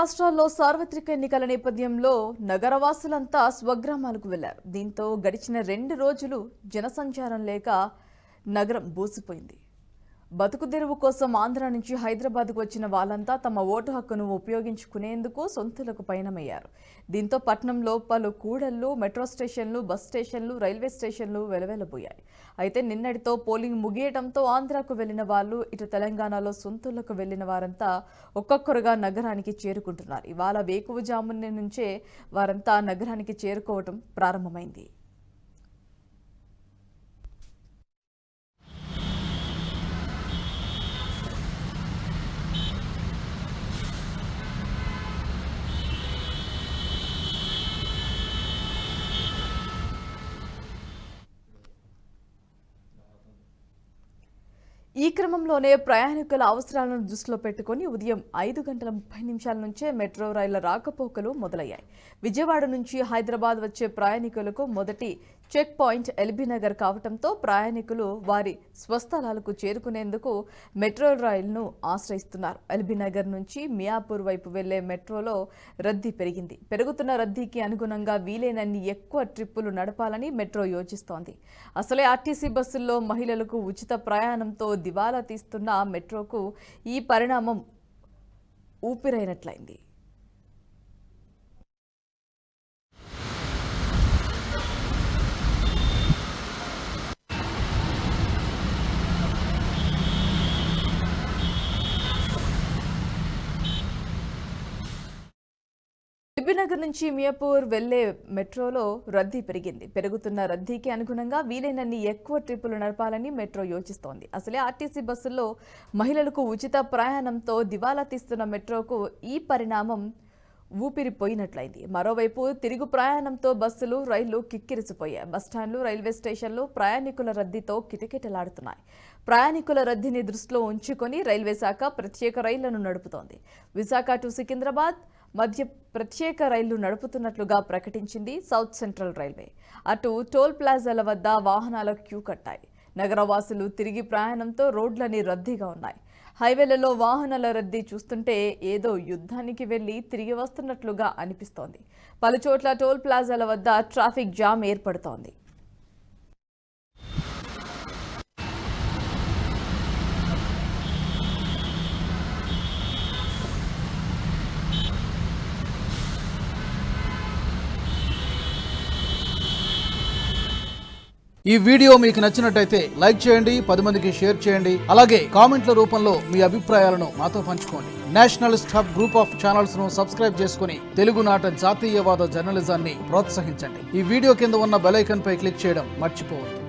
రాష్ట్రాల్లో సార్వత్రిక ఎన్నికల నేపథ్యంలో నగరవాసులంతా స్వగ్రామాలకు వెళ్లారు. దీంతో గడిచిన 2 రోజులు జనసంచారం లేక నగరం బోసిపోయింది. బతుకుదెరువు కోసం ఆంధ్ర నుంచి హైదరాబాద్కు వచ్చిన వాళ్ళంతా తమ ఓటు హక్కును ఉపయోగించుకునేందుకు సొంతలకు పయనమయ్యారు. దీంతో పట్టణంలో పలు కూడళ్లు, మెట్రో స్టేషన్లు, బస్ స్టేషన్లు, రైల్వే స్టేషన్లు వెలవెలబోయాయి. అయితే నిన్నటితో పోలింగ్ ముగియడంతో ఆంధ్రాకు వెళ్లిన వాళ్ళు, ఇటు తెలంగాణలో సొంతలకు వెళ్లిన వారంతా ఒక్కొక్కరుగా నగరానికి చేరుకుంటున్నారు. ఇవాళ వేకువజామున నుంచే వారంతా నగరానికి చేరుకోవడం ప్రారంభమైంది. ఈ క్రమంలోనే ప్రయాణికుల అవసరాలను దృష్టిలో పెట్టుకుని ఉదయం 5:30 నుంచే మెట్రో రైళ్ల రాకపోకలు మొదలయ్యాయి. విజయవాడ నుంచి హైదరాబాద్ వచ్చే ప్రయాణికులకు మొదటి చెక్ పాయింట్ ఎల్బీనగర్ కావడంతో ప్రయాణికులు వారి స్వస్థలాలకు చేరుకునేందుకు మెట్రో రైలును ఆశ్రయిస్తున్నారు. ఎల్బీనగర్ నుంచి మియాపూర్ వైపు వెళ్లే మెట్రోలో రద్దీ పెరిగింది. పెరుగుతున్న రద్దీకి అనుగుణంగా వీలైనన్ని ఎక్కువ ట్రిప్పులు నడపాలని మెట్రో యోచిస్తోంది. అసలే ఆర్టీసీ బస్సుల్లో మహిళలకు ఉచిత ప్రయాణంతో దివాలా తీస్తున్న మెట్రోకు ఈ పరిణామం ఊపిరైనట్లయింది. ఎల్బీనగర్ నుంచి మియాపూర్ వెళ్లే మెట్రోలో రద్దీ పెరిగింది. పెరుగుతున్న రద్దీకి అనుగుణంగా వీలైనన్ని ఎక్కువ ట్రిప్పులు నడపాలని మెట్రో యోచిస్తోంది. అసలే ఆర్టీసీ బస్సుల్లో మహిళలకు ఉచిత ప్రయాణంతో దివాలా తీస్తున్న మెట్రోకు ఈ పరిణామం ఊపిరిపోయినట్లయింది. మరోవైపు తిరుగు ప్రయాణంతో బస్సులు, రైళ్లు కిక్కిరిసిపోయాయి. బస్టాండ్లు, రైల్వే స్టేషన్లు ప్రయాణికుల రద్దీతో కిటకిటలాడుతున్నాయి. ప్రయాణికుల రద్దీని దృష్టిలో ఉంచుకొని రైల్వే శాఖ ప్రత్యేక రైళ్లను నడుపుతోంది. విశాఖ టు సికింద్రాబాద్ మధ్య ప్రత్యేక రైళ్లు నడుపుతున్నట్లుగా ప్రకటించింది సౌత్ సెంట్రల్ రైల్వే. అటు టోల్ ప్లాజాల వద్ద వాహనాల క్యూ కట్టాయి. నగరవాసులు తిరిగి ప్రయాణంతో రోడ్లన్నీ రద్దీగా ఉన్నాయి. హైవేలలో వాహనాల రద్దీ చూస్తుంటే ఏదో యుద్ధానికి వెళ్లి తిరిగి వస్తున్నట్లుగా అనిపిస్తోంది. పలుచోట్ల టోల్ ప్లాజాల వద్ద ట్రాఫిక్ జామ్ ఏర్పడుతోంది. ఈ వీడియో మీకు నచ్చినట్టయితే లైక్ చేయండి, 10 మందికి షేర్ చేయండి. అలాగే కామెంట్ల రూపంలో మీ అభిప్రాయాలను మాతో పంచుకోండి. Nationalist hub group of channels ను సబ్స్క్రైబ్ చేసుకుని తెలుగునాట జాతీయవాద జర్నలిజాన్ని ప్రోత్సహించండి. ఈ వీడియో కింద ఉన్న బెల్ ఐకాన్ పై క్లిక్ చేయడం మర్చిపోవద్దు.